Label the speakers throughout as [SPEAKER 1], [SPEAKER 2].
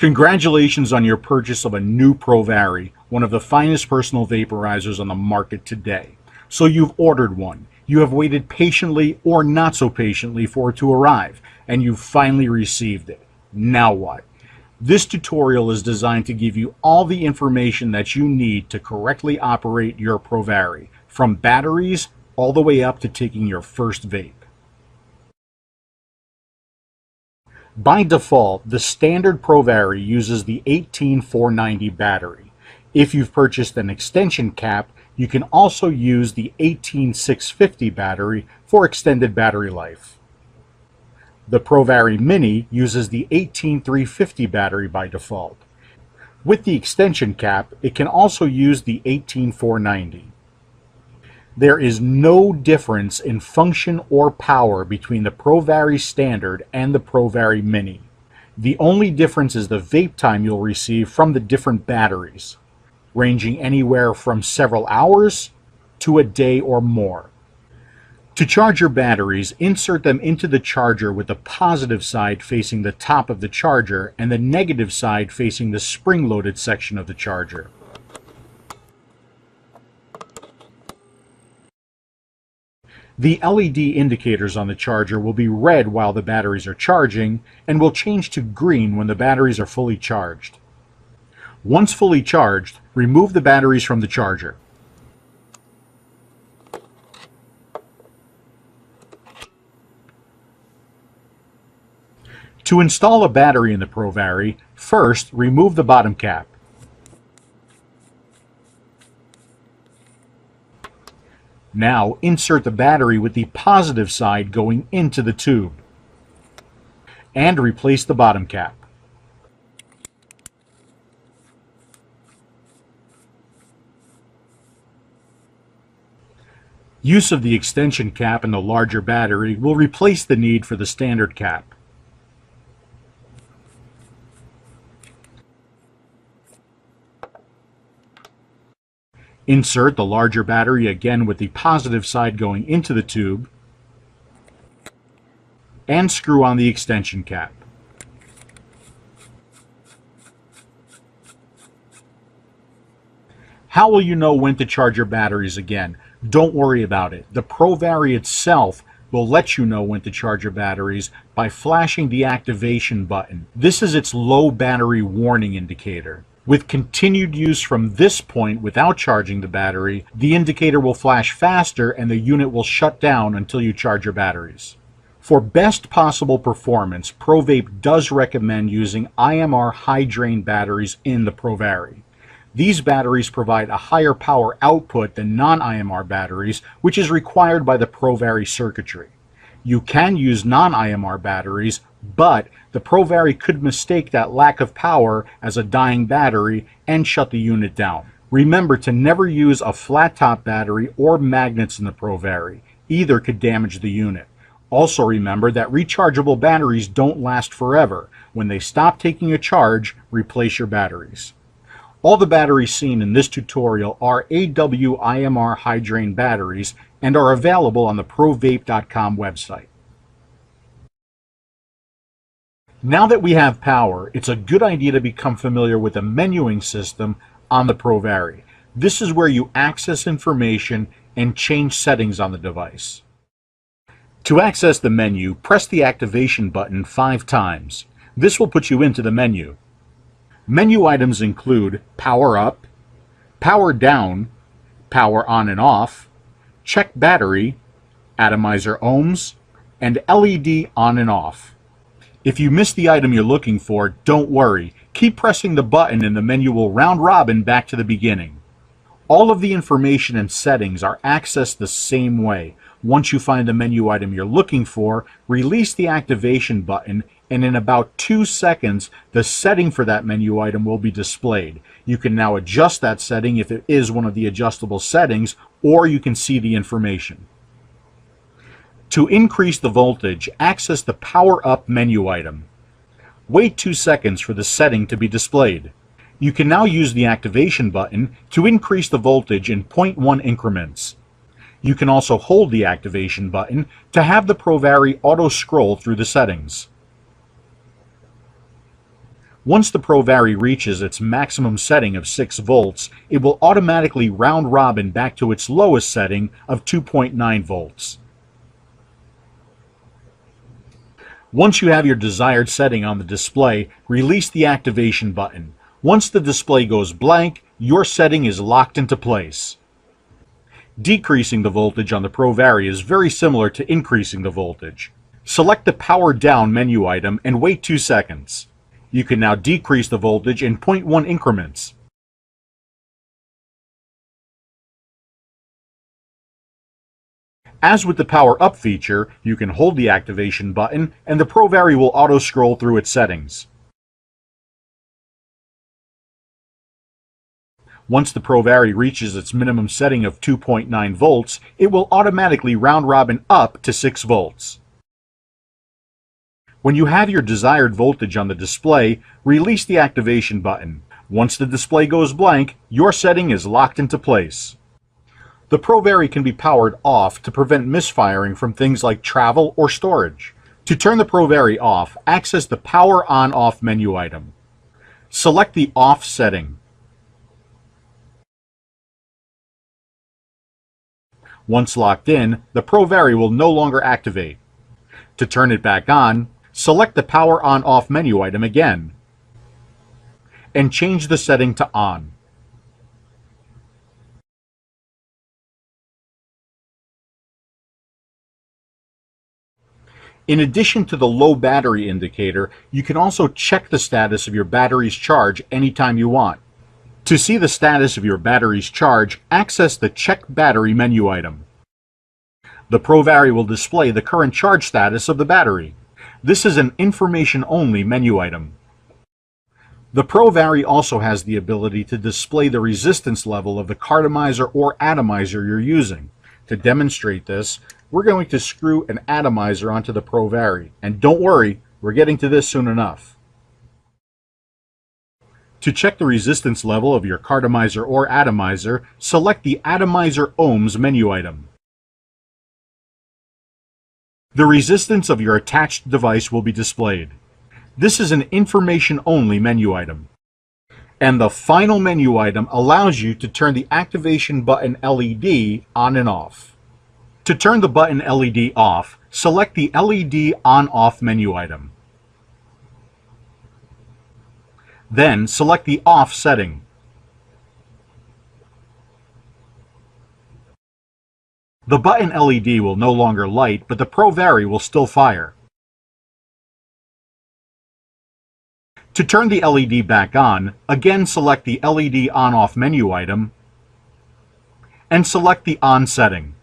[SPEAKER 1] Congratulations on your purchase of a new Provari, one of the finest personal vaporizers on the market today. So you've ordered one. You have waited patiently or not so patiently for it to arrive, and you've finally received it. Now what? This tutorial is designed to give you all the information that you need to correctly operate your Provari, from batteries all the way up to taking your first vape. By default, the standard Provari uses the 18490 battery. If you've purchased an extension cap, you can also use the 18650 battery for extended battery life. The Provari Mini uses the 18350 battery by default. With the extension cap, it can also use the 18490. There is no difference in function or power between the Provari Standard and the Provari Mini. The only difference is the vape time you'll receive from the different batteries, ranging anywhere from several hours to a day or more. To charge your batteries, insert them into the charger with the positive side facing the top of the charger and the negative side facing the spring-loaded section of the charger. The LED indicators on the charger will be red while the batteries are charging and will change to green when the batteries are fully charged. Once fully charged, remove the batteries from the charger. To install a battery in the Provari, first remove the bottom cap. Now insert the battery with the positive side going into the tube, and replace the bottom cap. Use of the extension cap and the larger battery will replace the need for the standard cap. Insert the larger battery again with the positive side going into the tube, and screw on the extension cap. How will you know when to charge your batteries again? Don't worry about it. The Provari itself will let you know when to charge your batteries by flashing the activation button. This is its low battery warning indicator. With continued use from this point without charging the battery, the indicator will flash faster and the unit will shut down until you charge your batteries. For best possible performance, ProVape does recommend using IMR high drain batteries in the Provari. These batteries provide a higher power output than non-IMR batteries, which is required by the Provari circuitry. You can use non-IMR batteries, but the Provari could mistake that lack of power as a dying battery and shut the unit down. Remember to never use a flat top battery or magnets in the Provari. Either could damage the unit. Also remember that rechargeable batteries don't last forever. When they stop taking a charge, replace your batteries. All the batteries seen in this tutorial are AWIMR high drain batteries and are available on the provape.com website. Now that we have power, it's a good idea to become familiar with the menuing system on the Provari. This is where you access information and change settings on the device. To access the menu, press the activation button 5 times. This will put you into the menu. Menu items include power up, power down, power on and off, check battery, atomizer ohms, and LED on and off. If you miss the item you're looking for, don't worry. Keep pressing the button and the menu will round robin back to the beginning. All of the information and settings are accessed the same way. Once you find the menu item you're looking for, release the activation button, and in about 2 seconds, the setting for that menu item will be displayed. You can now adjust that setting if it is one of the adjustable settings, or you can see the information. To increase the voltage, access the Power Up menu item. Wait 2 seconds for the setting to be displayed. You can now use the activation button to increase the voltage in 0.1 increments. You can also hold the activation button to have the Provari auto-scroll through the settings. Once the Provari reaches its maximum setting of 6 volts, it will automatically round robin back to its lowest setting of 2.9 volts. Once you have your desired setting on the display, release the activation button. Once the display goes blank, your setting is locked into place. Decreasing the voltage on the Provari is very similar to increasing the voltage. Select the Power Down menu item and wait 2 seconds. You can now decrease the voltage in 0.1 increments. As with the Power Up feature, you can hold the activation button and the Provari will auto-scroll through its settings. Once the Provari reaches its minimum setting of 2.9 volts, it will automatically round robin up to 6 volts. When you have your desired voltage on the display, release the activation button. Once the display goes blank, your setting is locked into place. The Provari can be powered off to prevent misfiring from things like travel or storage. To turn the Provari off, access the Power On/Off menu item. Select the Off setting. Once locked in, the Provari will no longer activate. To turn it back on, select the Power On/Off menu item again and change the setting to On. In addition to the low battery indicator, you can also check the status of your battery's charge anytime you want. To see the status of your battery's charge, access the Check Battery menu item. The Provari will display the current charge status of the battery. This is an information-only menu item. The Provari also has the ability to display the resistance level of the cartomizer or atomizer you're using. To demonstrate this, we're going to screw an atomizer onto the Provari. And don't worry, we're getting to this soon enough. To check the resistance level of your cartomizer or atomizer, select the Atomizer Ohms menu item. The resistance of your attached device will be displayed. This is an information-only menu item. And the final menu item allows you to turn the activation button LED on and off. To turn the button LED off, select the LED On/Off menu item. Then select the Off setting. The button LED will no longer light, but the Provari will still fire. To turn the LED back on, again select the LED On/Off menu item and select the On setting.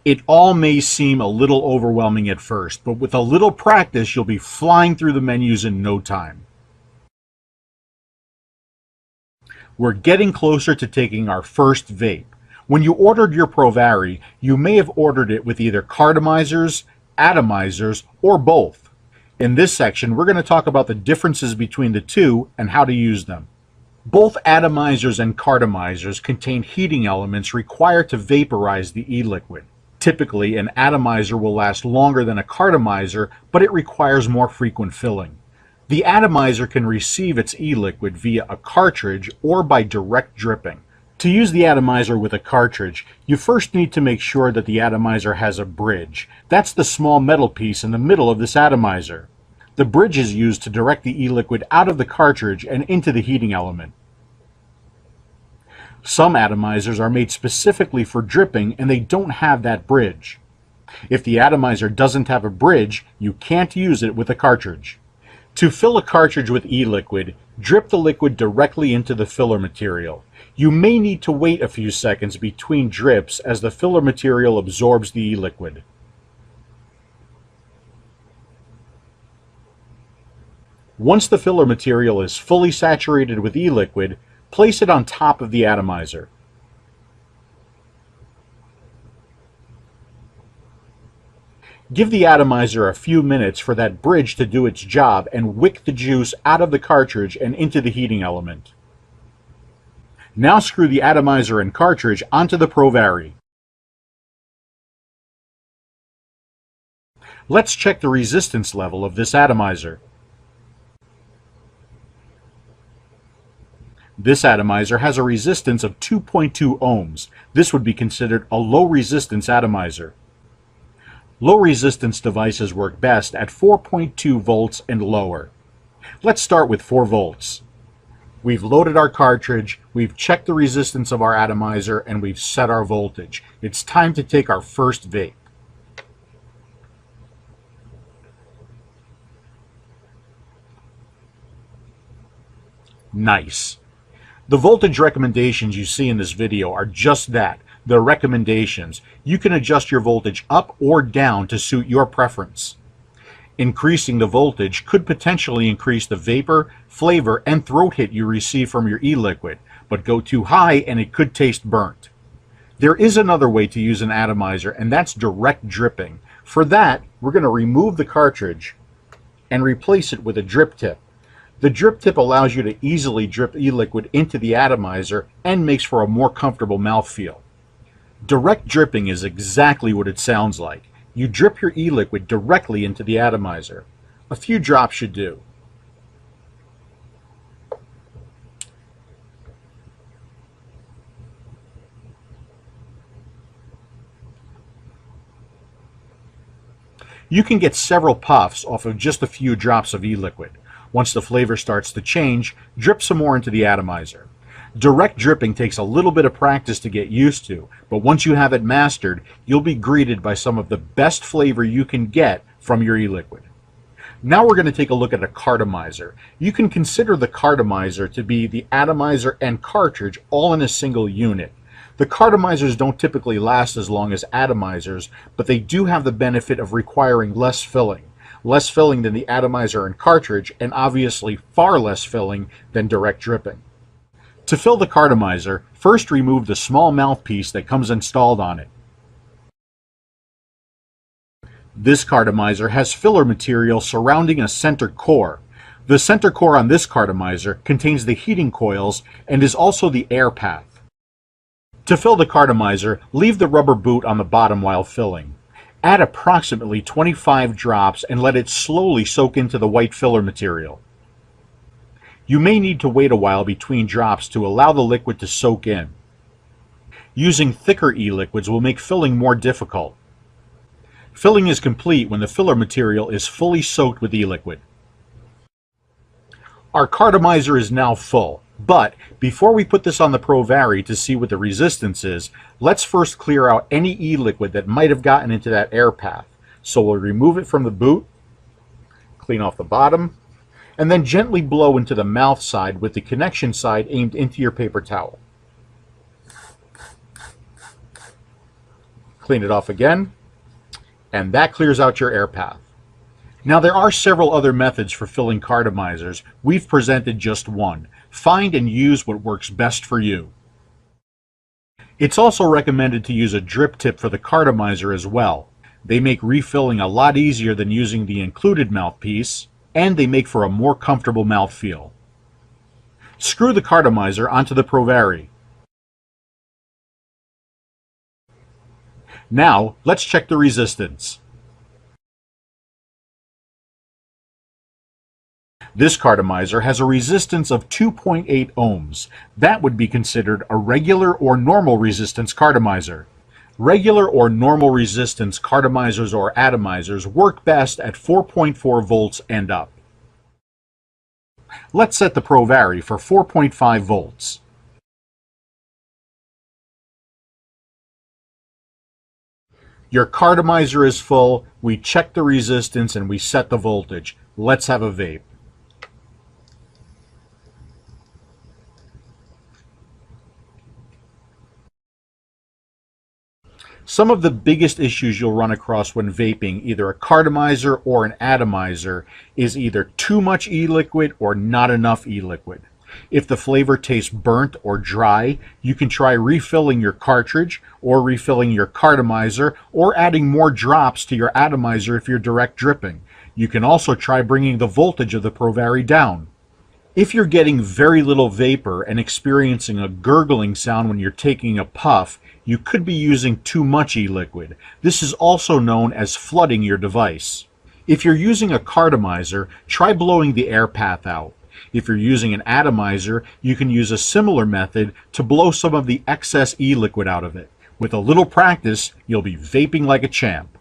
[SPEAKER 1] It all may seem a little overwhelming at first, but with a little practice, you'll be flying through the menus in no time. We're getting closer to taking our first vape. When you ordered your Provari, you may have ordered it with either cartomizers, atomizers, or both. In this section, we're going to talk about the differences between the two and how to use them. Both atomizers and cartomizers contain heating elements required to vaporize the e-liquid. Typically, an atomizer will last longer than a cartomizer, but it requires more frequent filling. The atomizer can receive its e-liquid via a cartridge or by direct dripping. To use the atomizer with a cartridge, you first need to make sure that the atomizer has a bridge. That's the small metal piece in the middle of this atomizer. The bridge is used to direct the e-liquid out of the cartridge and into the heating element. Some atomizers are made specifically for dripping and they don't have that bridge. If the atomizer doesn't have a bridge, you can't use it with a cartridge. To fill a cartridge with e-liquid, drip the liquid directly into the filler material. You may need to wait a few seconds between drips as the filler material absorbs the e-liquid. Once the filler material is fully saturated with e-liquid, place it on top of the atomizer. Give the atomizer a few minutes for that bridge to do its job and wick the juice out of the cartridge and into the heating element. Now screw the atomizer and cartridge onto the Provari. Let's check the resistance level of this atomizer. This atomizer has a resistance of 2.2 ohms. This would be considered a low resistance atomizer. Low resistance devices work best at 4.2 volts and lower. Let's start with 4 volts. We've loaded our cartridge, we've checked the resistance of our atomizer, and we've set our voltage. It's time to take our first vape. Nice. The voltage recommendations you see in this video are just that. They're recommendations. You can adjust your voltage up or down to suit your preference. Increasing the voltage could potentially increase the vapor, flavor, and throat hit you receive from your e-liquid, but go too high and it could taste burnt. There is another way to use an atomizer, and that's direct dripping. For that, we're going to remove the cartridge and replace it with a drip tip. The drip tip allows you to easily drip e-liquid into the atomizer and makes for a more comfortable mouthfeel. Direct dripping is exactly what it sounds like. You drip your e-liquid directly into the atomizer. A few drops should do. You can get several puffs off of just a few drops of e-liquid. Once the flavor starts to change, drip some more into the atomizer. Direct dripping takes a little bit of practice to get used to, but once you have it mastered, you'll be greeted by some of the best flavor you can get from your e-liquid. Now we're going to take a look at a cartomizer. You can consider the cartomizer to be the atomizer and cartridge all in a single unit. The cartomizers don't typically last as long as atomizers, but they do have the benefit of requiring less filling. Less filling than the atomizer and cartridge, and obviously far less filling than direct dripping. To fill the cartomizer, first remove the small mouthpiece that comes installed on it. This cartomizer has filler material surrounding a center core. The center core on this cartomizer contains the heating coils and is also the air path. To fill the cartomizer, leave the rubber boot on the bottom while filling. Add approximately 25 drops and let it slowly soak into the white filler material. You may need to wait a while between drops to allow the liquid to soak in. Using thicker e-liquids will make filling more difficult. Filling is complete when the filler material is fully soaked with e-liquid. Our cartomizer is now full, but before we put this on the Provari to see what the resistance is, let's first clear out any e-liquid that might have gotten into that air path. So we'll remove it from the boot, clean off the bottom, and then gently blow into the mouth side with the connection side aimed into your paper towel. Clean it off again, and that clears out your air path. Now there are several other methods for filling cartomizers. We've presented just one. Find and use what works best for you. It's also recommended to use a drip tip for the cartomizer as well. They make refilling a lot easier than using the included mouthpiece, and they make for a more comfortable mouthfeel. Screw the cartomizer onto the Provari. Now, let's check the resistance. This cartomizer has a resistance of 2.8 ohms. That would be considered a regular or normal resistance cartomizer. Regular or normal resistance cartomizers or atomizers work best at 4.4 volts and up. Let's set the Provari for 4.5 volts. Your cartomizer is full, we check the resistance, and we set the voltage. Let's have a vape. Some of the biggest issues you'll run across when vaping either a cartomizer or an atomizer is either too much e-liquid or not enough e-liquid. If the flavor tastes burnt or dry, you can try refilling your cartridge or refilling your cartomizer or adding more drops to your atomizer if you're direct dripping. You can also try bringing the voltage of the Provari down. If you're getting very little vapor and experiencing a gurgling sound when you're taking a puff, you could be using too much e-liquid. This is also known as flooding your device. If you're using a cartomizer, try blowing the air path out. If you're using an atomizer, you can use a similar method to blow some of the excess e-liquid out of it. With a little practice, you'll be vaping like a champ.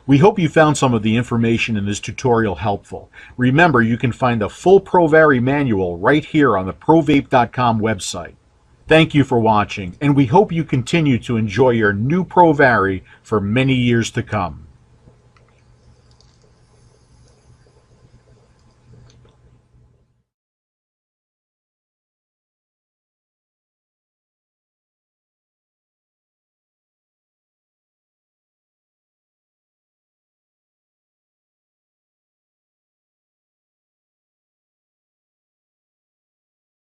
[SPEAKER 1] We hope you found some of the information in this tutorial helpful. Remember, you can find the full Provari manual right here on the provape.com website. Thank you for watching, and we hope you continue to enjoy your new Provari for many years to come.